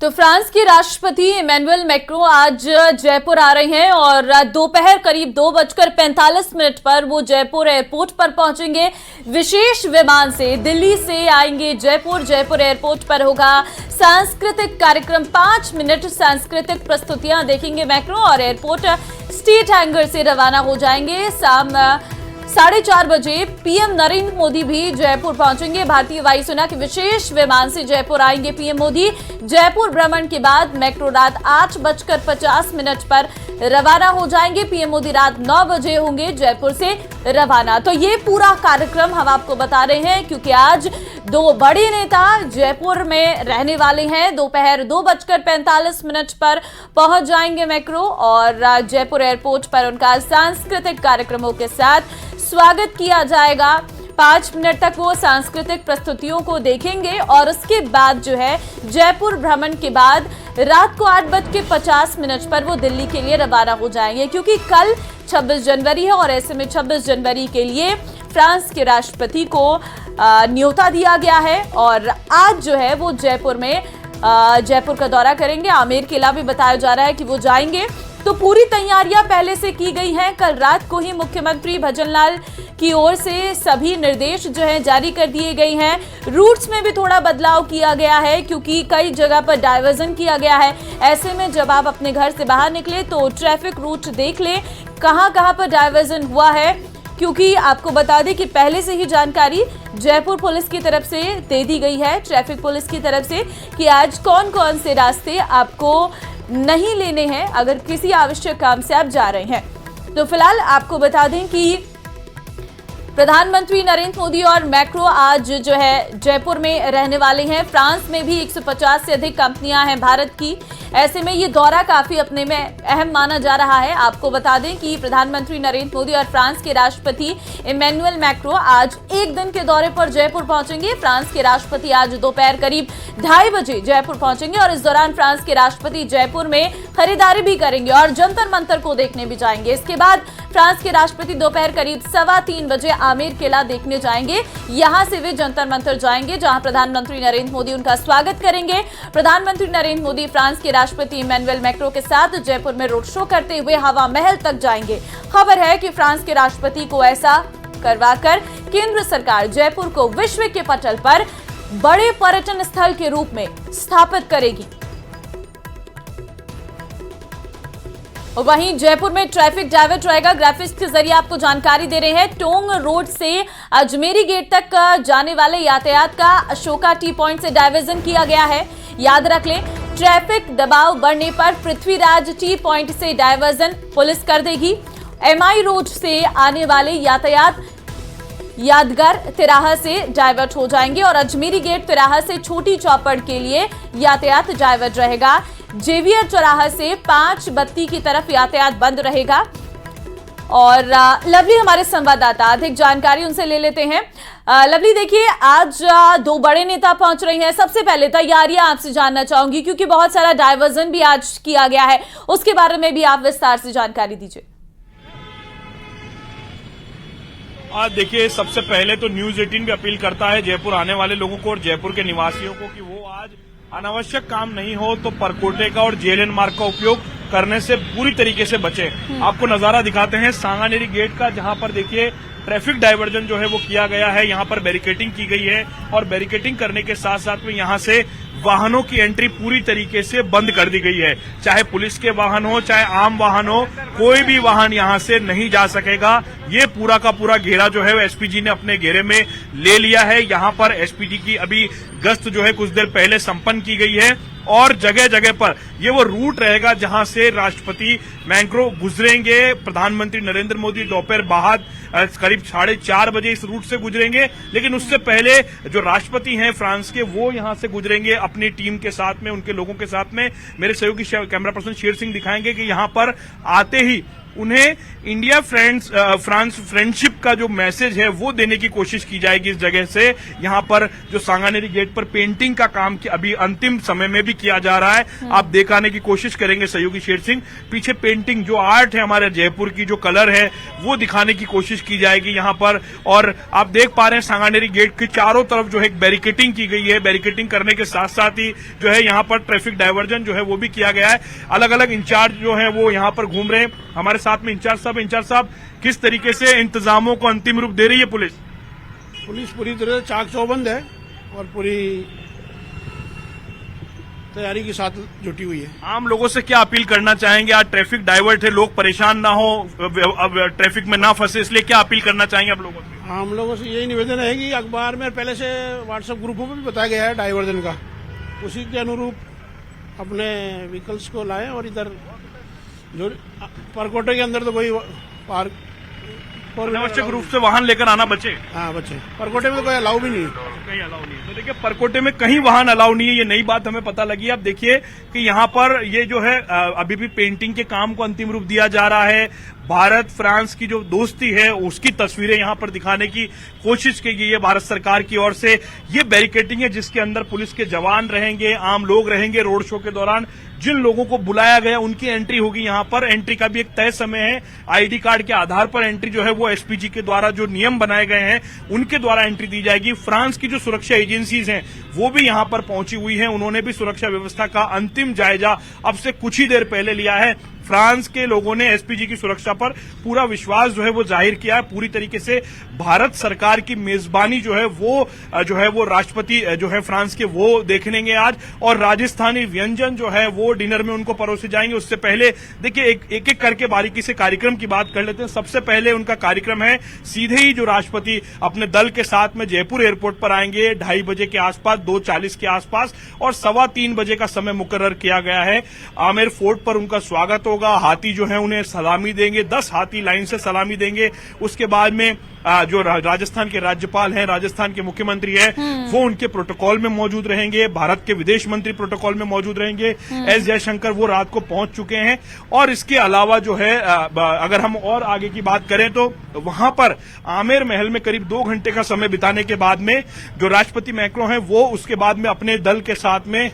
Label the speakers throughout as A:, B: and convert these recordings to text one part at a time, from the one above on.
A: तो फ्रांस के राष्ट्रपति इमैनुअल मैक्रों आज जयपुर आ रहे हैं और दोपहर करीब 2:45 पर वो जयपुर एयरपोर्ट पर पहुंचेंगे। विशेष विमान से दिल्ली से आएंगे जयपुर एयरपोर्ट पर होगा सांस्कृतिक कार्यक्रम। 5 मिनट सांस्कृतिक प्रस्तुतियां देखेंगे मैक्रों और एयरपोर्ट स्ट्रीट हैंगर से रवाना हो जाएंगे। शाम 4:30 बजे पीएम नरेंद्र मोदी भी जयपुर पहुंचेंगे। भारतीय वायुसेना के विशेष विमान से जयपुर आएंगे पीएम मोदी। जयपुर भ्रमण के बाद मैक्रो रात 8:50 पर रवाना हो जाएंगे। पीएम मोदी रात 9 बजे होंगे जयपुर से रवाना। तो ये पूरा कार्यक्रम हम आपको बता रहे हैं क्योंकि आज दो बड़े नेता जयपुर में रहने वाले हैं। दोपहर 2:45 पर पहुंच जाएंगे मैक्रो और जयपुर एयरपोर्ट पर उनका सांस्कृतिक कार्यक्रमों के साथ स्वागत किया जाएगा। 5 मिनट तक वो सांस्कृतिक प्रस्तुतियों को देखेंगे और उसके बाद जो है जयपुर भ्रमण के बाद रात को 8:50 पर वो दिल्ली के लिए रवाना हो जाएंगे क्योंकि कल 26 जनवरी है और ऐसे में 26 जनवरी के लिए फ्रांस के राष्ट्रपति को न्योता दिया गया है और आज जो है वो जयपुर का दौरा करेंगे। आमेर किला भी बताया जा रहा है कि वो जाएंगे। तो पूरी तैयारियां पहले से की गई हैं। कल रात को ही मुख्यमंत्री भजनलाल की ओर से सभी निर्देश जो है जारी कर दिए गए हैं। रूट्स में भी थोड़ा बदलाव किया गया है क्योंकि कई जगह पर डायवर्जन किया गया है। ऐसे में जब आप अपने घर से बाहर निकले तो ट्रैफिक रूट देख लें कहां पर डायवर्जन हुआ है, क्योंकि आपको बता दें कि पहले से ही जानकारी जयपुर पुलिस की तरफ से दे दी गई है, ट्रैफिक पुलिस की तरफ से, कि आज कौन कौन से रास्ते आपको नहीं लेने हैं अगर किसी आवश्यक काम से आप जा रहे हैं। तो फिलहाल आपको बता दें कि प्रधानमंत्री नरेंद्र मोदी और मैक्रो आज जो है जयपुर में रहने वाले हैं। फ्रांस में भी 150 से अधिक कंपनियां हैं भारत की। ऐसे में ये दौरा काफी अपने में अहम माना जा रहा है। आपको बता दें कि प्रधानमंत्री नरेंद्र मोदी और फ्रांस के राष्ट्रपति इमैनुअल मैक्रो आज एक दिन के दौरे पर जयपुर पहुंचेंगे। फ्रांस के राष्ट्रपति आज दोपहर करीब 2:30 बजे जयपुर पहुंचेंगे और इस दौरान फ्रांस के राष्ट्रपति जयपुर में खरीदारी भी करेंगे और जंतर मंतर को देखने भी जाएंगे। इसके बाद फ्रांस के राष्ट्रपति दोपहर करीब 3:15 बजे आमेर किला देखने जाएंगे। यहां से वे जंतर मंतर जाएंगे जहां प्रधानमंत्री नरेंद्र मोदी उनका स्वागत करेंगे। प्रधानमंत्री नरेंद्र मोदी फ्रांस के राष्ट्रपति इमैनुअल मैक्रो के साथ जयपुर में रोड शो करते हुए हवा महल तक जाएंगे। खबर है कि फ्रांस के राष्ट्रपति को ऐसा करवाकर केंद्र सरकार जयपुर को विश्व के पटल पर बड़े पर्यटन स्थल के रूप में स्थापित करेगी। और वहीं जयपुर में ट्रैफिक डाइवर्ट रहेगा। ग्राफिक्स के जरिए आपको जानकारी दे रहे हैं। टोंग रोड से अजमेरी गेट तक जाने वाले यातायात का अशोका टी पॉइंट से डाइवर्जन किया गया है। याद रख लें, ट्रैफिक दबाव बढ़ने पर पृथ्वीराज टी पॉइंट से डाइवर्जन पुलिस कर देगी। एमआई रोड से आने वाले यातायात यादगार तिराहा से डाइवर्ट हो जाएंगे और अजमेरी गेट तिराहा से छोटी चौपड़ के लिए यातायात डाइवर्ट रहेगा। जेवियर चौराहा से 5 बत्ती की तरफ यातायात बंद रहेगा। और लवली हमारे संवाददाता, अधिक जानकारी उनसे ले लेते हैं। लवली, देखिए आज दो बड़े नेता पहुंच रहे हैं। सबसे पहले तैयारियां आपसे जानना चाहूंगी क्योंकि बहुत सारा डाइवर्जन भी आज किया गया है, उसके बारे में भी आप विस्तार से जानकारी दीजिए।
B: आज देखिए, सबसे पहले तो न्यूज 18 भी अपील करता है जयपुर आने वाले लोगों को और जयपुर के निवासियों को कि वो आज अनावश्यक काम नहीं हो तो परकोटे का और जेएलएन मार्ग का उपयोग करने से पूरी तरीके से बचें। आपको नजारा दिखाते हैं सांगानेरी गेट का, जहां पर देखिए ट्रैफिक डाइवर्जन जो है वो किया गया है। यहां पर बैरिकेडिंग की गई है और बैरिकेडिंग करने के साथ साथ में यहां से वाहनों की एंट्री पूरी तरीके से बंद कर दी गई है। चाहे पुलिस के वाहन हो चाहे आम वाहन हो, कोई भी वाहन यहां से नहीं जा सकेगा। ये पूरा का पूरा घेरा जो है वो एसपीजी ने अपने घेरे में ले लिया है। यहां पर एसपीजी की अभी गश्त जो है कुछ देर पहले संपन्न की गई है और जगह जगह पर ये वो रूट रहेगा जहां से राष्ट्रपति मैक्रो गुजरेंगे। प्रधानमंत्री नरेंद्र मोदी दोपहर बाद करीब 4:30 बजे इस रूट से गुजरेंगे, लेकिन उससे पहले जो राष्ट्रपति हैं फ्रांस के, वो यहां से गुजरेंगे अपनी टीम के साथ में, उनके लोगों के साथ में। मेरे सहयोगी कैमरा पर्सन शेर सिंह दिखाएंगे कि यहां पर आते ही उन्हें इंडिया फ्रांस फ्रेंडशिप का जो मैसेज है वो देने की कोशिश की जाएगी इस जगह से। यहाँ पर जो सांगानेरी गेट पर पेंटिंग का काम अभी अंतिम समय में भी किया जा रहा है, आप दिखाने की कोशिश करेंगे सहयोगी शेर सिंह। पीछे पेंटिंग जो आर्ट है हमारे जयपुर की, जो कलर है वो दिखाने की कोशिश की जाएगी यहाँ पर। और आप देख पा रहे हैं सांगानेरी गेट के चारों तरफ जो है बैरिकेटिंग की गई है। बैरिकेटिंग करने के साथ साथ ही जो है यहाँ पर ट्रैफिक डायवर्जन जो है वो भी किया गया है। अलग अलग इंचार्ज जो है वो यहाँ पर घूम रहे हैं। हमारे साथ में इंचार्ज साहब किस तरीके से इंतजामों को अंतिम रूप दे रही है पुलिस?
C: पुलिस पूरी तरह से चाक चौबंद है और पूरी तैयारी के साथ जुटी हुई है।
B: आम लोगों से क्या अपील करना चाहेंगे? आज ट्रैफिक डाइवर्ट है, लोग परेशान ना हो, अब ट्रैफिक में ना फंसे, इसलिए क्या अपील करना चाहेंगे आप लोगों से?
C: हम लोगों से यही निवेदन है कि अखबार में पहले से व्हाट्सएप ग्रुपों में भी बताया गया है डाइवर्जन का, उसी के अनुरूप अपने व्हीकल्स को लाएं और इधर जो परकोटे के अंदर तो कोई पार्क
B: अनावश्यक रूप से वाहन लेकर आना बचे।
C: हाँ बच्चे, परकोटे में तो कोई अलाउ भी नहीं है,
B: कहीं अलाउ नहीं है। तो देखिए परकोटे में कहीं वाहन अलाउ नहीं है, ये नई बात हमें पता लगी। अब देखिए कि यहाँ पर ये जो है अभी भी पेंटिंग के काम को अंतिम रूप दिया जा रहा है। भारत फ्रांस की जो दोस्ती है उसकी तस्वीरें यहाँ पर दिखाने की कोशिश की गई है भारत सरकार की ओर से। ये बैरिकेटिंग है जिसके अंदर पुलिस के जवान रहेंगे, आम लोग रहेंगे। रोड शो के दौरान जिन लोगों को बुलाया गया उनकी एंट्री होगी। यहाँ पर एंट्री का भी एक तय समय है, आईडी कार्ड के आधार पर एंट्री जो है वो एसपीजी के द्वारा जो नियम बनाए गए हैं उनके द्वारा एंट्री दी जाएगी। फ्रांस की जो सुरक्षा एजेंसीज हैं वो भी यहाँ पर पहुंची हुई हैं, उन्होंने भी सुरक्षा व्यवस्था का अंतिम जायजा अब से कुछ ही देर पहले लिया है। फ्रांस के लोगों ने एसपीजी की सुरक्षा पर पूरा विश्वास जो है वो जाहिर किया है। पूरी तरीके से भारत सरकार की मेजबानी जो है वो राष्ट्रपति जो है फ्रांस के वो देख लेंगे आज, और राजस्थानी व्यंजन जो है वो डिनर में उनको परोसे जाएंगे। उससे पहले देखिए एक एक करके बारीकी से कार्यक्रम की बात कर लेते हैं। सबसे पहले उनका कार्यक्रम है, सीधे ही जो राष्ट्रपति अपने दल के साथ में जयपुर एयरपोर्ट पर आएंगे 2:30 बजे के आसपास, 2:40 के आसपास, और 3:15 बजे का समय मुकर्रर किया गया है। आमेर फोर्ट पर उनका स्वागत होगा, हाथी जो है उन्हें सलामी देंगे, 10 हाथी लाइन से सलामी देंगे। उसके बाद में जो राजस्थान के राज्यपाल हैं, राजस्थान के मुख्यमंत्री हैं, वो उनके प्रोटोकॉल में मौजूद रहेंगे। भारत के विदेश मंत्री प्रोटोकॉल में मौजूद रहेंगे। एस जयशंकर वो रात को पहुंच चुके हैं। और इसके अलावा जो है अगर हम और आगे की बात करें तो वहां पर आमेर महल में करीब 2 घंटे का समय बिताने के बाद में जो राष्ट्रपति मैक्रो हैं वो उसके बाद में अपने दल के साथ में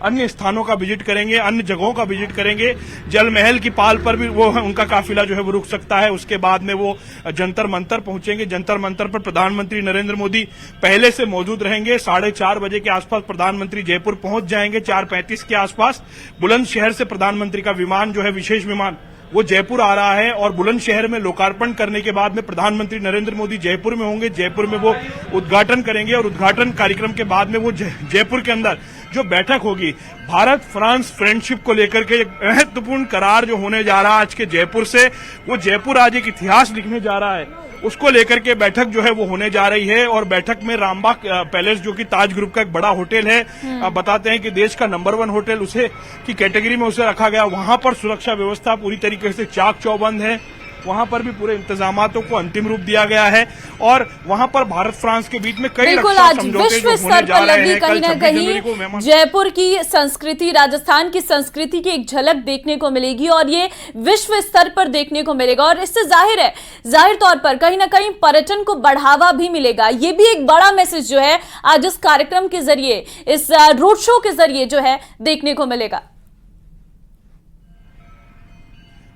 B: अन्य स्थानों का विजिट करेंगे, अन्य जगहों का विजिट करेंगे। जल महल की पाल पर भी वो उनका काफिला जो है वो रुक सकता है। उसके बाद में वो जंतर मंतर पहुंचेंगे। जंतर मंतर पर प्रधानमंत्री नरेंद्र मोदी पहले से मौजूद रहेंगे। 4:30 बजे के आसपास प्रधानमंत्री जयपुर पहुंच जाएंगे। 4:35 के आसपास बुलंदशहर से प्रधानमंत्री का विमान जो है, विशेष विमान, वो जयपुर आ रहा है। और बुलंदशहर में लोकार्पण करने के बाद में प्रधानमंत्री नरेंद्र मोदी जयपुर में होंगे। जयपुर में वो उद्घाटन करेंगे और उद्घाटन कार्यक्रम के बाद में वो जयपुर के अंदर जो बैठक होगी भारत फ्रांस फ्रेंडशिप को लेकर के एक महत्वपूर्ण करार जो होने जा रहा है आज के जयपुर से, वो जयपुर आज एक इतिहास लिखने जा रहा है, उसको लेकर के बैठक जो है वो होने जा रही है। और बैठक में रामबाग पैलेस जो कि ताज ग्रुप का एक बड़ा होटल है, आप बताते हैं कि देश का नंबर 1 होटल उसे की कैटेगरी में उसे रखा गया। वहां पर सुरक्षा व्यवस्था पूरी तरीके से चाक चौबंद है। वहां पर भी पूरे इंतजामातों को अंतिम रूप दिया गया है। और वहां पर भारत फ्रांस के बीच में कई रक्षा समझौते जो होने जा रहे हैं।
A: कहीं ना कहीं जयपुर की संस्कृति, राजस्थान की संस्कृति की एक झलक देखने को मिलेगी और ये विश्व स्तर पर देखने को मिलेगा। और इससे जाहिर तौर पर कहीं ना कहीं पर्यटन को बढ़ावा भी मिलेगा। ये भी एक बड़ा मैसेज जो है आज इस कार्यक्रम के जरिए, इस रोड शो के जरिए जो है देखने को मिलेगा।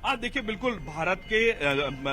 B: आज देखिए बिल्कुल भारत के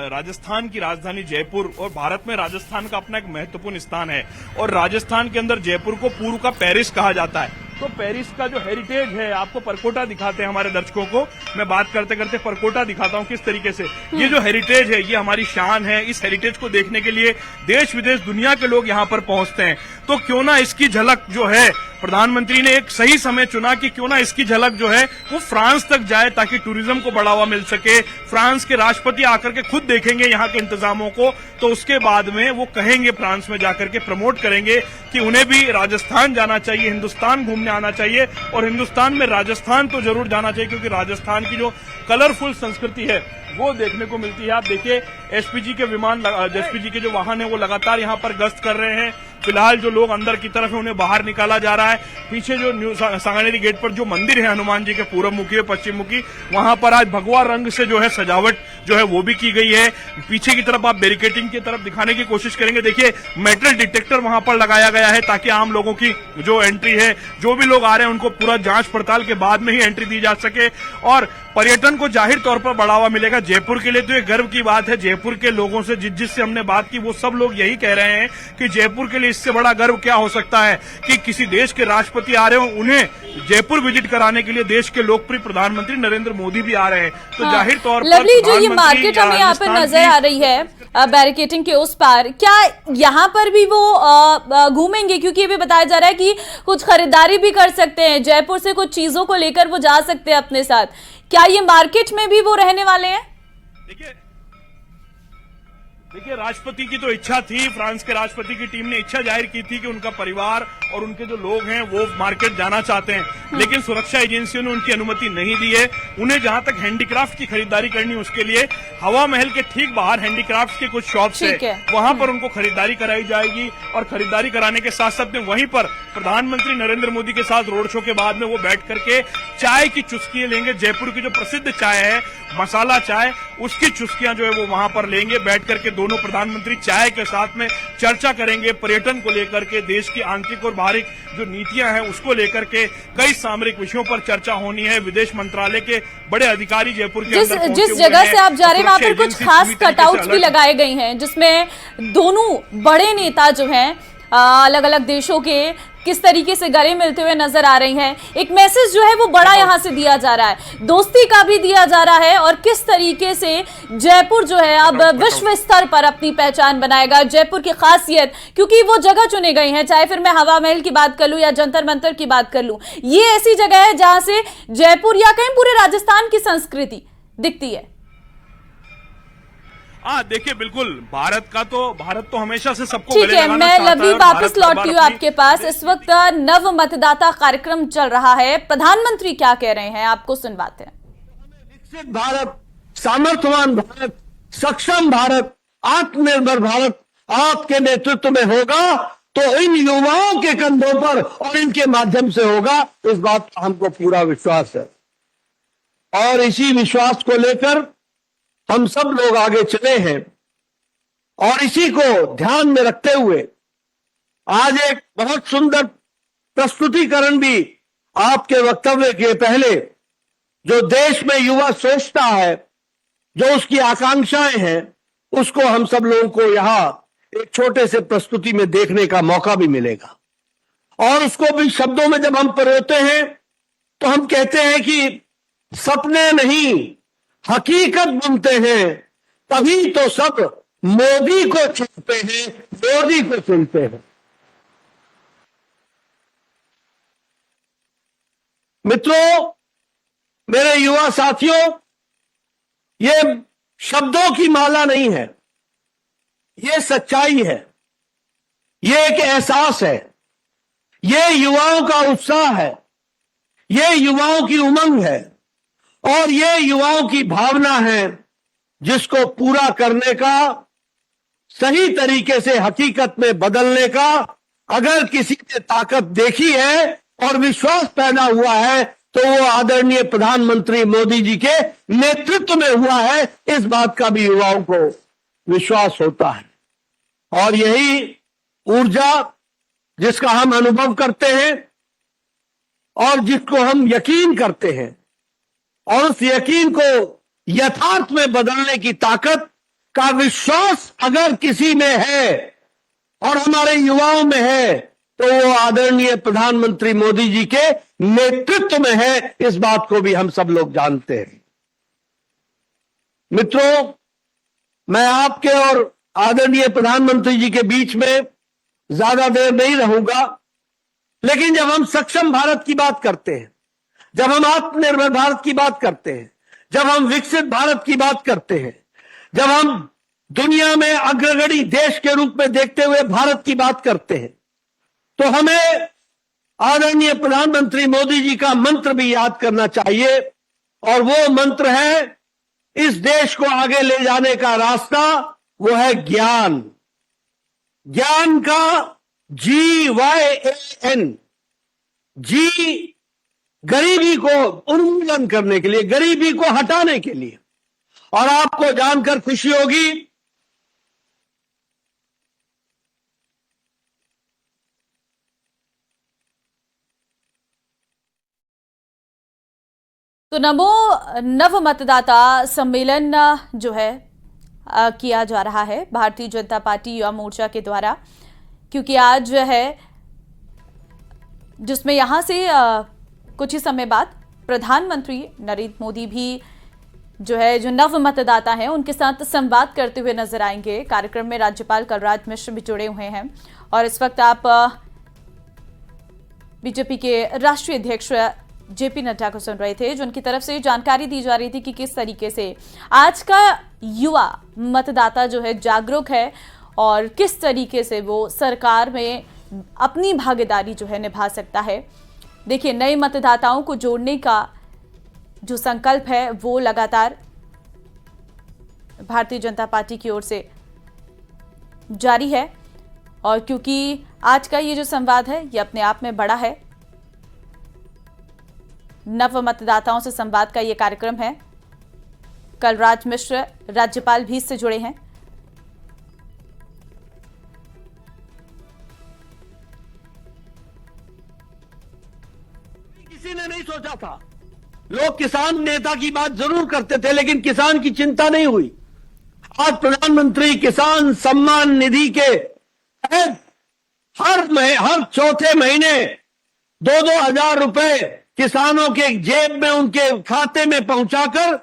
B: राजस्थान की राजधानी जयपुर, और भारत में राजस्थान का अपना एक महत्वपूर्ण स्थान है। और राजस्थान के अंदर जयपुर को पूर्व का पेरिस कहा जाता है। तो पेरिस का जो हेरिटेज है, आपको परकोटा दिखाते हैं हमारे दर्शकों को, मैं बात करते करते परकोटा दिखाता हूं किस तरीके से ये जो हेरिटेज है ये हमारी शान है। इस हेरिटेज को देखने के लिए देश विदेश दुनिया के लोग यहाँ पर पहुंचते हैं। तो क्यों ना इसकी झलक जो है, प्रधानमंत्री ने एक सही समय चुना कि क्यों ना इसकी झलक जो है वो फ्रांस तक जाए ताकि टूरिज्म को बढ़ावा मिल सके। फ्रांस के राष्ट्रपति आकर के खुद देखेंगे यहाँ के इंतजामों को, तो उसके बाद में वो कहेंगे, फ्रांस में जाकर के प्रमोट करेंगे कि उन्हें भी राजस्थान जाना चाहिए, हिंदुस्तान घूमने आना चाहिए। और हिंदुस्तान में राजस्थान तो जरूर जाना चाहिए, क्योंकि राजस्थान की जो कलरफुल संस्कृति है वो देखने को मिलती है। आप देखिए एसपीजी के विमान, एसपीजी के जो वाहन है वो लगातार यहाँ पर गश्त कर रहे हैं। फिलहाल जो लोग अंदर की तरफ है उन्हें बाहर निकाला जा रहा है। पीछे जो न्यू सांगानेरी गेट पर जो मंदिर है हनुमान जी के पूर्व मुखी पश्चिम मुखी, वहां पर आज भगवा रंग से जो है सजावट जो है वो भी की गई है। पीछे की तरफ आप बैरिकेडिंग की तरफ दिखाने की कोशिश करेंगे, देखिए मेटल डिटेक्टर वहां पर लगाया गया है ताकि आम लोगों की जो एंट्री है, जो भी लोग आ रहे हैं उनको पूरा जांच पड़ताल के बाद में ही एंट्री दी जा सके और पर्यटन को जाहिर तौर पर बढ़ावा मिलेगा। जयपुर के लिए तो ये गर्व की बात है। जयपुर के लोगों से जिससे हमने बात की वो सब लोग यही कह रहे हैं कि जयपुर के लिए इससे बड़ा गर्व क्या हो सकता है कि किसी देश के राष्ट्रपति आ रहे हो, उन्हें जयपुर विजिट कराने के लिए देश के लोकप्रिय प्रधानमंत्री नरेंद्र मोदी भी आ रहे हैं। तो जाहिर तौर पर
A: लवली, जो ये मार्केट हमें यहाँ पर नजर आ रही है बैरिकेडिंग के उस पार, क्या यहाँ पर भी वो घूमेंगे? क्योंकि ये भी बताया जा रहा है कि कुछ खरीदारी भी कर सकते हैं, जयपुर से कुछ चीजों को लेकर वो जा सकते हैं अपने साथ। क्या ये मार्केट में भी वो रहने वाले हैं?
B: देखिए राष्ट्रपति की तो इच्छा थी, फ्रांस के राष्ट्रपति की टीम ने इच्छा जाहिर की थी कि उनका परिवार और उनके जो लोग हैं वो मार्केट जाना चाहते हैं, लेकिन सुरक्षा एजेंसियों ने उनकी अनुमति नहीं दी है। उन्हें जहां तक हैंडीक्राफ्ट की खरीदारी करनी, उसके लिए हवा महल के ठीक बाहर हैंडीक्राफ्ट के कुछ शॉप्स है, वहां पर उनको खरीदारी कराई जाएगी और खरीदारी कराने के साथ साथ में वहीं पर प्रधानमंत्री नरेंद्र मोदी के साथ रोड शो के बाद में वो बैठ करके चाय की चुस्कियां लेंगे। जयपुर की जो प्रसिद्ध चाय है मसाला चाय, उसकी चुस्कियां जो है वो वहां पर लेंगे। बैठ करके दोनों प्रधानमंत्री चाय के साथ में चर्चा करेंगे पर्यटन को लेकर के, देश की आंतरिक और बाहरी जो नीतियां हैं उसको लेकर के कई सामरिक विषयों पर चर्चा होनी है। विदेश मंत्रालय के बड़े अधिकारी जयपुर के अंदर
A: जिस जगह से आप जा रहे हैं वहां पर कुछ खास कटआउट्स भी लगाए गए हैं जिसमें दोनों बड़े नेता जो हैं अलग अलग देशों के किस तरीके से गले मिलते हुए नजर आ रही हैं। एक मैसेज जो है वो बड़ा यहाँ से दिया जा रहा है, दोस्ती का भी दिया जा रहा है और किस तरीके से जयपुर जो है अब विश्व स्तर पर अपनी पहचान बनाएगा। जयपुर की खासियत, क्योंकि वो जगह चुने गई है, चाहे फिर मैं हवा महल की बात कर लूं या जंतर मंतर की बात कर लूं, ये ऐसी जगह है जहां से जयपुर या कहीं पूरे राजस्थान की संस्कृति दिखती है।
B: देखिए बिल्कुल भारत तो हमेशा से सबको
A: ठीक है। मैं लवली वापस लौटती हूँ आपके पास। इस वक्त नव मतदाता कार्यक्रम चल रहा है, प्रधानमंत्री क्या कह रहे हैं आपको सुनवाते हैं।
D: विकसित भारत, सामर्थ्यवान भारत, सक्षम भारत, आत्मनिर्भर भारत आपके नेतृत्व में होगा तो इन युवाओं के कंधों पर और इनके माध्यम से होगा, इस बात का हमको पूरा विश्वास है। और इसी विश्वास को लेकर हम सब लोग आगे चले हैं और इसी को ध्यान में रखते हुए आज एक बहुत सुंदर प्रस्तुतिकरण भी आपके वक्तव्य के पहले, जो देश में युवा सोचता है, जो उसकी आकांक्षाएं हैं, उसको हम सब लोगों को यहां एक छोटे से प्रस्तुति में देखने का मौका भी मिलेगा। और उसको भी शब्दों में जब हम परोते हैं तो हम कहते हैं कि सपने नहीं हकीकत बुनते हैं, तभी तो सब मोदी को चुनते हैं, मोदी को चुनते हैं। मित्रों, मेरे युवा साथियों, ये शब्दों की माला नहीं है, ये सच्चाई है, ये एक एहसास है, ये युवाओं का उत्साह है, ये युवाओं की उमंग है और ये युवाओं की भावना है जिसको पूरा करने का, सही तरीके से हकीकत में बदलने का अगर किसी ने ताकत देखी है और विश्वास पैदा हुआ है तो वो आदरणीय प्रधानमंत्री मोदी जी के नेतृत्व में हुआ है। इस बात का भी युवाओं को विश्वास होता है और यही ऊर्जा जिसका हम अनुभव करते हैं और जिसको हम यकीन करते हैं और उस यकीन को यथार्थ में बदलने की ताकत का विश्वास अगर किसी में है और हमारे युवाओं में है तो वो आदरणीय प्रधानमंत्री मोदी जी के नेतृत्व में है। इस बात को भी हम सब लोग जानते हैं। मित्रों, मैं आपके और आदरणीय प्रधानमंत्री जी के बीच में ज्यादा देर नहीं रहूंगा, लेकिन जब हम सक्षम भारत की बात करते हैं, जब हम आत्मनिर्भर भारत की बात करते हैं, जब हम विकसित भारत की बात करते हैं, जब हम दुनिया में अग्रगणी देश के रूप में देखते हुए भारत की बात करते हैं, तो हमें आदरणीय प्रधानमंत्री मोदी जी का मंत्र भी याद करना चाहिए और वो मंत्र है, इस देश को आगे ले जाने का रास्ता वो है ज्ञान। ज्ञान का GYAN, जी गरीबी को उन्मूलन करने के लिए, गरीबी को हटाने के लिए। और आपको जानकर खुशी होगी,
A: तो नमो नव मतदाता सम्मेलन जो है किया जा रहा है भारतीय जनता पार्टी युवा मोर्चा के द्वारा, क्योंकि आज जो है जिसमें यहां से कुछ ही समय बाद प्रधानमंत्री नरेंद्र मोदी भी जो है जो नव मतदाता हैं उनके साथ संवाद करते हुए नजर आएंगे। कार्यक्रम में राज्यपाल कलराज मिश्र भी जुड़े हुए हैं और इस वक्त आप बीजेपी के राष्ट्रीय अध्यक्ष जेपी नड्डा को सुन रहे थे, जो उनकी तरफ से जानकारी दी जा रही थी कि किस तरीके से आज का युवा मतदाता जो है जागरूक है और किस तरीके से वो सरकार में अपनी भागीदारी जो है निभा सकता है। देखिए, नए मतदाताओं को जोड़ने का जो संकल्प है वो लगातार भारतीय जनता पार्टी की ओर से जारी है और क्योंकि आज का ये जो संवाद है ये अपने आप में बड़ा है, नव मतदाताओं से संवाद का ये कार्यक्रम है। कलराज मिश्र राज्यपाल भी इससे जुड़े हैं।
D: किसी ने नहीं सोचा था, लोग किसान नेता की बात जरूर करते थे लेकिन किसान की चिंता नहीं हुई। आज प्रधानमंत्री किसान सम्मान निधि के तहत हर चौथे महीने 2-2 हजार रुपए किसानों के जेब में, उनके खाते में पहुंचाकर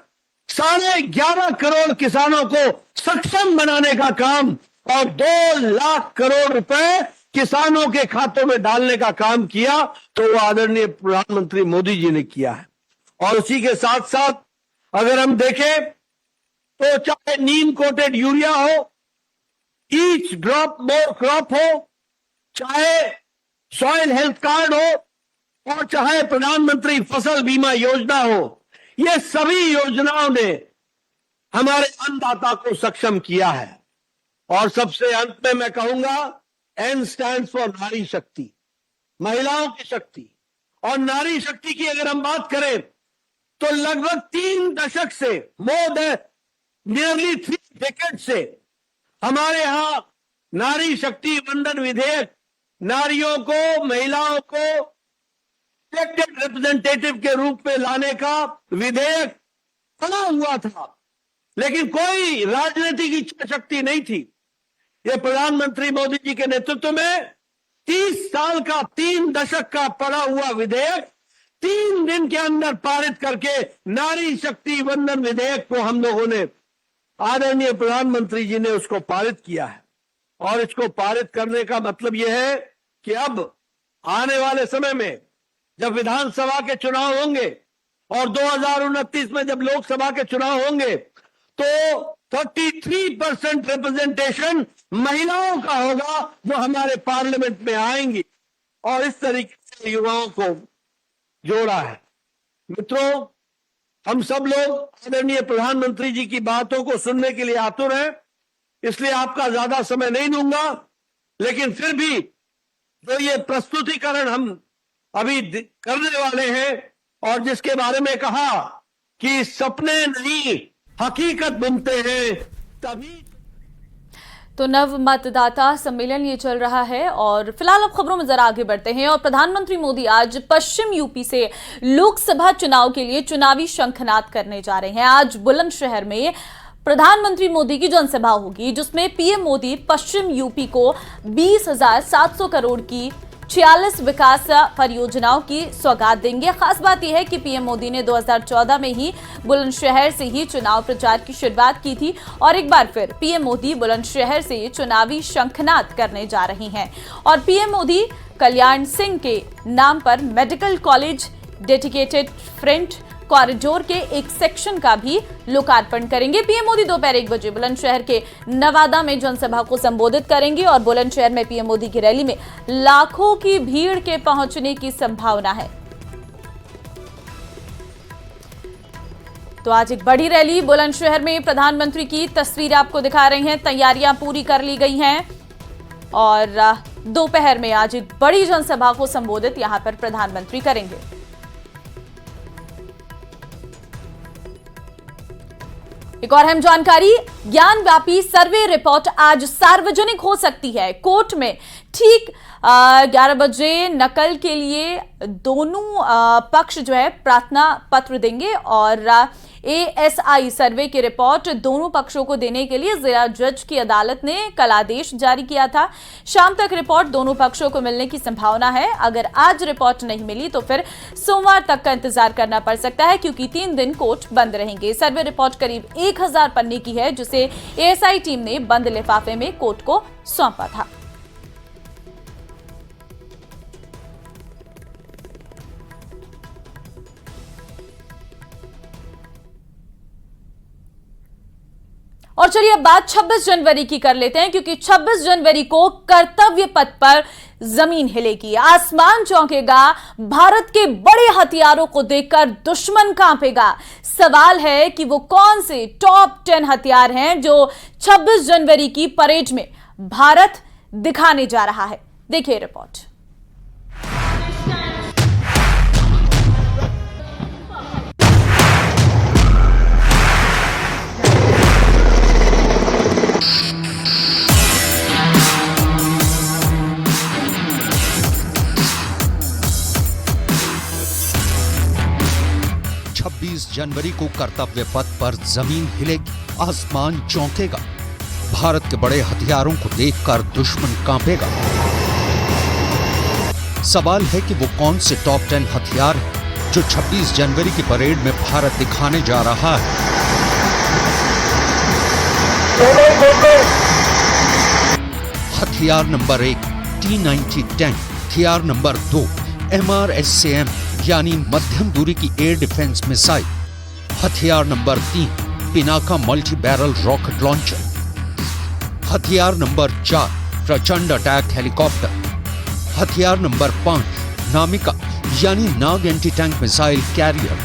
D: 11.5 करोड़ किसानों को सक्षम बनाने का काम और 2 लाख करोड़ रुपए किसानों के खातों में डालने का काम किया, तो वो आदरणीय प्रधानमंत्री मोदी जी ने किया है। और उसी के साथ साथ अगर हम देखें तो चाहे नीम कोटेड यूरिया हो, ईच ड्रॉप मोर क्रॉप हो, चाहे सॉइल हेल्थ कार्ड हो और चाहे प्रधानमंत्री फसल बीमा योजना हो, ये सभी योजनाओं ने हमारे अन्नदाता को सक्षम किया है। और सबसे अंत में मैं कहूंगा, एन स्टैंड्स फॉर नारी शक्ति, महिलाओं की शक्ति। और नारी शक्ति की अगर हम बात करें तो लगभग 3 दशक से, मोर देन नियरली 3 डेकेड से हमारे यहां नारी शक्ति वंदन विधेयक नारियों को, महिलाओं को इलेक्टेड रिप्रेजेंटेटिव के रूप में लाने का विधेयक बना हुआ था, लेकिन कोई राजनीतिक इच्छा शक्ति नहीं थी। ये प्रधानमंत्री मोदी जी के नेतृत्व में 30 साल का, 3 दशक का पड़ा हुआ विधेयक 3 दिन के अंदर पारित करके नारी शक्ति वंदन विधेयक को हम लोगों ने, आदरणीय प्रधानमंत्री जी ने उसको पारित किया है। और इसको पारित करने का मतलब यह है कि अब आने वाले समय में जब विधानसभा के चुनाव होंगे और 2029 में जब लोकसभा के चुनाव होंगे तो 33% रिप्रेजेंटेशन महिलाओं का होगा जो हमारे पार्लियामेंट में आएंगी। और इस तरीके से युवाओं को जोड़ा है। मित्रों, हम सब लोग आदरणीय प्रधानमंत्री जी की बातों को सुनने के लिए आतुर हैं, इसलिए आपका ज्यादा समय नहीं लूंगा, लेकिन फिर भी जो ये प्रस्तुतिकरण हम अभी करने वाले हैं और जिसके बारे में कहा कि सपने नहीं हकीकत बनते हैं तभी।
A: तो नव मतदाता सम्मेलन ये चल रहा है और फिलहाल अब खबरों में जरा आगे बढ़ते हैं। और प्रधानमंत्री मोदी आज पश्चिम यूपी से लोकसभा चुनाव के लिए चुनावी शंखनाद करने जा रहे हैं। आज बुलंदशहर में प्रधानमंत्री मोदी की जनसभा होगी जिसमें पीएम मोदी पश्चिम यूपी को 20,700 करोड़ की 46 विकास परियोजनाओं की सौगात देंगे। खास बात यह है कि पीएम मोदी ने 2014 में ही बुलंदशहर से ही चुनाव प्रचार की शुरुआत की थी और एक बार फिर पीएम मोदी बुलंदशहर से चुनावी शंखनाद करने जा रही हैं। और पीएम मोदी कल्याण सिंह के नाम पर medical college dedicated front corridor के एक सेक्शन का भी लोकार्पण करेंगे। पीएम मोदी दोपहर 1 बजे बुलंदशहर के नवादा में जनसभा को संबोधित करेंगे और बुलंदशहर में पीएम मोदी की रैली में लाखों की भीड़ के पहुंचने की संभावना है। तो आज एक बड़ी रैली बुलंदशहर में प्रधानमंत्री की तस्वीर आपको दिखा रहे हैं। तैयारियां पूरी कर ली गई हैं और दोपहर में आज एक बड़ी जनसभा को संबोधित यहां पर प्रधानमंत्री करेंगे। एक और अहम जानकारी, ज्ञानव्यापी सर्वे रिपोर्ट आज सार्वजनिक हो सकती है। कोर्ट में ठीक 11 बजे नकल के लिए दोनों पक्ष जो है प्रार्थना पत्र देंगे और ASI सर्वे की रिपोर्ट दोनों पक्षों को देने के लिए जिला जज की अदालत ने कल आदेश जारी किया था। शाम तक रिपोर्ट दोनों पक्षों को मिलने की संभावना है। अगर आज रिपोर्ट नहीं मिली तो फिर सोमवार तक का इंतजार करना पड़ सकता है, क्योंकि 3 दिन कोर्ट बंद रहेंगे। सर्वे रिपोर्ट करीब 1000 पन्ने की है, जिसे ASI टीम ने बंद लिफाफे में कोर्ट को सौंपा था। और चलिए अब बात 26 जनवरी की कर लेते हैं, क्योंकि 26 जनवरी को कर्तव्य पथ पर जमीन हिलेगी, आसमान चौंकेगा, भारत के बड़े हथियारों को देखकर दुश्मन कांपेगा। सवाल है कि वो कौन से टॉप 10 हथियार हैं जो 26 जनवरी की परेड में भारत दिखाने जा रहा है। देखिए रिपोर्ट।
E: जनवरी को कर्तव्य पथ पर जमीन हिलेगी, आसमान चौंकेगा, भारत के बड़े हथियारों को देखकर दुश्मन कांपेगा। सवाल है कि वो कौन से टॉप 10 हथियार हैं जो 26 जनवरी की परेड में भारत दिखाने जा रहा है। हथियार नंबर 1 T-90 टैंक, हथियार नंबर 2 MRSAM यानी मध्यम दूरी की एयर डिफेंस मिसाइल, हथियार number 3 Pinaka multi barrel rocket launcher, हथियार नंबर 4 प्रचंड अटैक हेलीकॉप्टर, हथियार नंबर 5 नामिका यानी नाग एंटी टैंक मिसाइल कैरियर।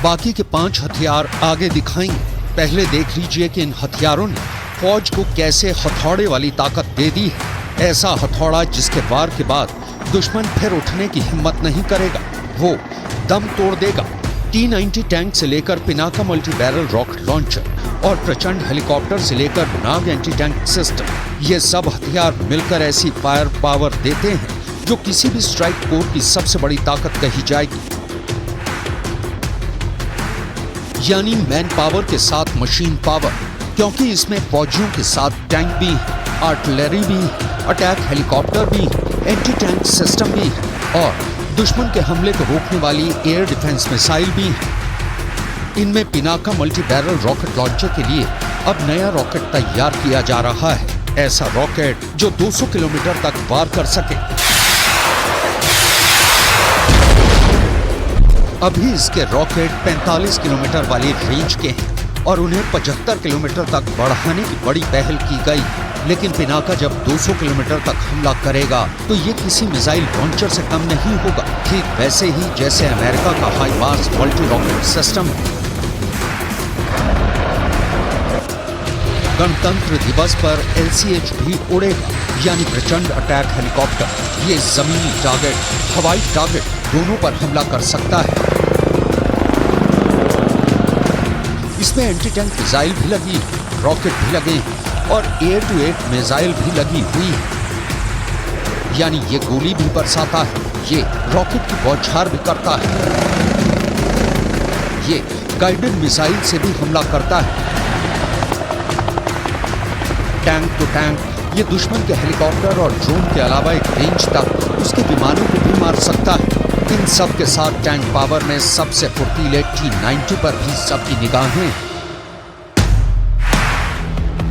E: बाकी के 5 हथियार आगे दिखाएंगे। पहले देख लीजिए कि इन हथियारों ने फौज को कैसे हथौड़े वाली ताकत दे दी है। ऐसा हथौड़ा जिसके वार के बाद दुश्मन फिर उठने की हिम्मत नहीं करेगा, वो दम तोड़ देगा। T-90 टैंक से लेकर Pinaka multi barrel rocket launcher और प्रचंड हेलीकॉप्टर से लेकर नाग एंटी टैंक सिस्टम, ये सब हथियार मिलकर ऐसी फायर पावर देते हैं जो किसी भी स्ट्राइक कोर की सबसे बड़ी ताकत कही जाएगी। यानी मैन पावर के साथ मशीन पावर, क्योंकि इसमें फौजियों के साथ टैंक भी, आर्टिलरी भी, अटैक हेलीकॉप्टर भी, एंटी टैंक सिस्टम भी और दुश्मन के हमले को रोकने वाली एयर डिफेंस मिसाइल भी है। इनमें Pinaka multi barrel rocket launcher के लिए अब नया रॉकेट तैयार किया जा रहा है। ऐसा रॉकेट जो 200 किलोमीटर तक वार कर सके। अभी इसके रॉकेट 45 किलोमीटर वाली रेंज के हैं और उन्हें 75 किलोमीटर तक बढ़ाने की बड़ी पहल की गई। लेकिन पिनाका जब 200 किलोमीटर तक हमला करेगा तो ये किसी मिसाइल लॉन्चर से कम नहीं होगा, ठीक वैसे ही जैसे अमेरिका का हाईमार्स मल्टी रॉकेट सिस्टम है। गणतंत्र दिवस पर LCH भी उड़ेगा, यानी प्रचंड अटैक हेलीकॉप्टर। ये जमीनी टारगेट, हवाई टारगेट दोनों पर हमला कर सकता है। इसमें एंटी टैंक मिसाइल भी लगी, रॉकेट भी लगे और एयर टू एयर मिसाइल भी लगी हुई है। यानी ये गोली भी बरसाता है, ये रॉकेट की बौछार भी करता है, ये गाइडेड मिसाइल से भी हमला करता है। टैंक टू टैंक ये दुश्मन के हेलीकॉप्टर और ड्रोन के अलावा एक रेंज तक उसके विमानों को भी मार सकता है। इन सब के साथ टैंक पावर में सबसे फुर्तीले T-90 पर भी सबकी निगाहें।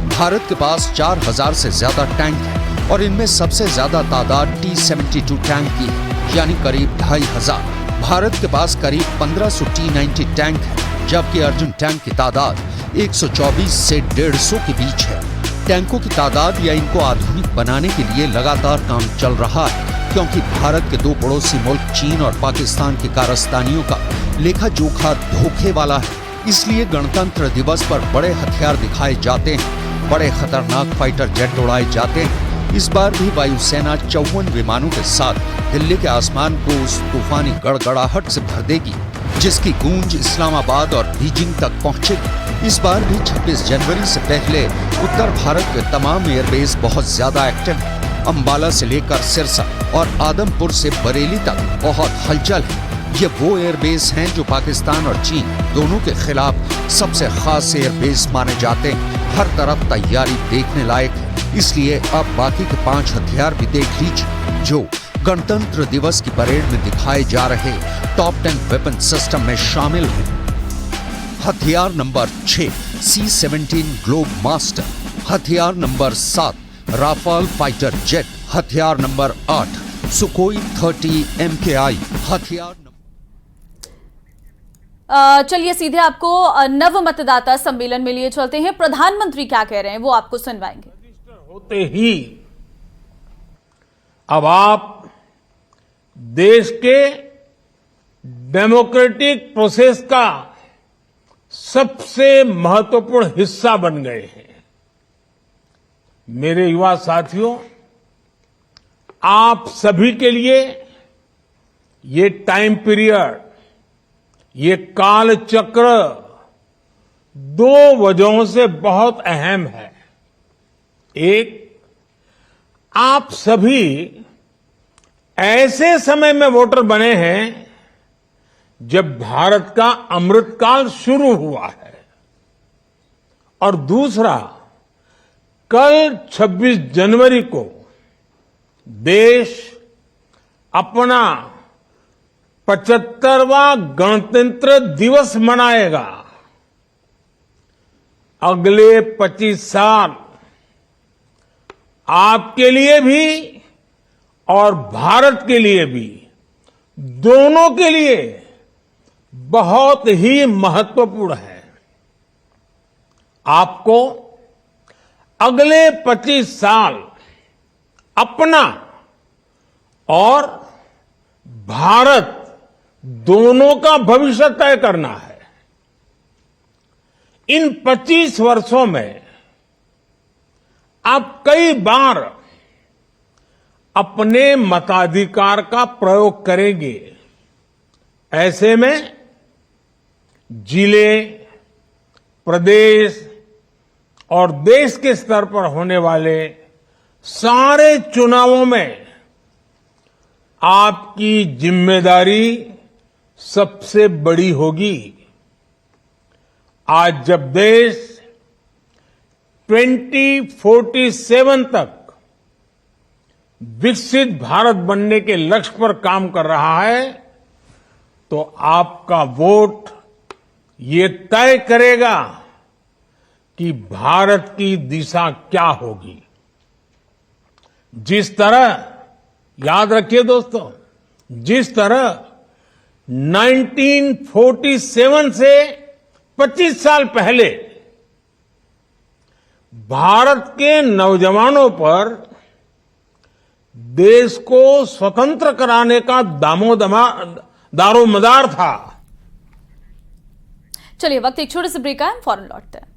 E: भारत के पास 4000 से ज्यादा टैंक है और इनमें सबसे ज्यादा तादाद T-72 टैंक की है, यानी करीब 2500। भारत के पास करीब 1500 T-90 टैंक है, जबकि अर्जुन टैंक की तादाद 124 से 150 के बीच है। टैंकों की तादाद या इनको आधुनिक बनाने के लिए लगातार काम चल रहा है, क्योंकि भारत के दो पड़ोसी मुल्क चीन और पाकिस्तान के कारस्तानियों का लेखा जोखा धोखे वाला है। इसलिए गणतंत्र दिवस पर बड़े हथियार दिखाए जाते हैं, बड़े खतरनाक फाइटर जेट उड़ाए जाते हैं इस बार भी वायुसेना 54 विमानों के साथ दिल्ली के आसमान को उस तूफानी गड़गड़ाहट से भर देगी जिसकी गूंज इस्लामाबाद और बीजिंग तक पहुंचेगी। इस बार भी 26 जनवरी से पहले उत्तर भारत के तमाम एयरबेस बहुत ज्यादा एक्टिव है। अंबाला से लेकर सिरसा और आदमपुर से बरेली तक बहुत हलचल है। ये वो एयरबेस हैं जो पाकिस्तान और चीन दोनों के खिलाफ सबसे खास एयरबेस माने जाते हैं। हर तरफ तैयारी देखने लायक है, इसलिए अब बाकी के 5 हथियार भी देख लीजिए जो गणतंत्र दिवस की परेड में दिखाए जा रहे टॉप 10 वेपन सिस्टम में शामिल हैं। हथियार नंबर 6 C-17 ग्लोब मास्टर, हथियार नंबर 7 राफाल फाइटर जेट, हथियार नंबर 8 सुकोई 30 MKI, हथियार
A: चलिए सीधे आपको नव मतदाता सम्मेलन में लिए चलते हैं। प्रधानमंत्री क्या कह रहे हैं वो आपको सुनवाएंगे।
C: होते ही अब आप देश के डेमोक्रेटिक प्रोसेस का सबसे महत्वपूर्ण हिस्सा बन गए हैं। मेरे युवा साथियों, आप सभी के लिए ये टाइम पीरियड, ये काल चक्र 2 वजहों से बहुत अहम है। एक, आप सभी ऐसे समय में वोटर बने हैं जब भारत का अमृतकाल शुरू हुआ है, और दूसरा, कल 26 जनवरी को देश अपना 75वां गणतंत्र दिवस मनाएगा। अगले 25 साल आपके लिए भी और भारत के लिए भी, दोनों के लिए बहुत ही महत्वपूर्ण है। आपको अगले 25 साल अपना और भारत दोनों का भविष्य तय करना है। इन 25 वर्षों में आप कई बार अपने मताधिकार का प्रयोग करेंगे। ऐसे में जिले, प्रदेश और देश के स्तर पर होने वाले सारे चुनावों में आपकी जिम्मेदारी सबसे बड़ी होगी। आज जब देश 2047 तक विकसित भारत बनने के लक्ष्य पर काम कर रहा है, तो आपका वोट ये तय करेगा कि भारत की दिशा क्या होगी। जिस तरह, याद रखिए दोस्तों, जिस तरह 1947 से 25 साल पहले भारत के नौजवानों पर देश को स्वतंत्र कराने का दारोमदार था।
A: चलिए वक्त एक छोटे से ब्रेक का है, फौरन लौटते हैं।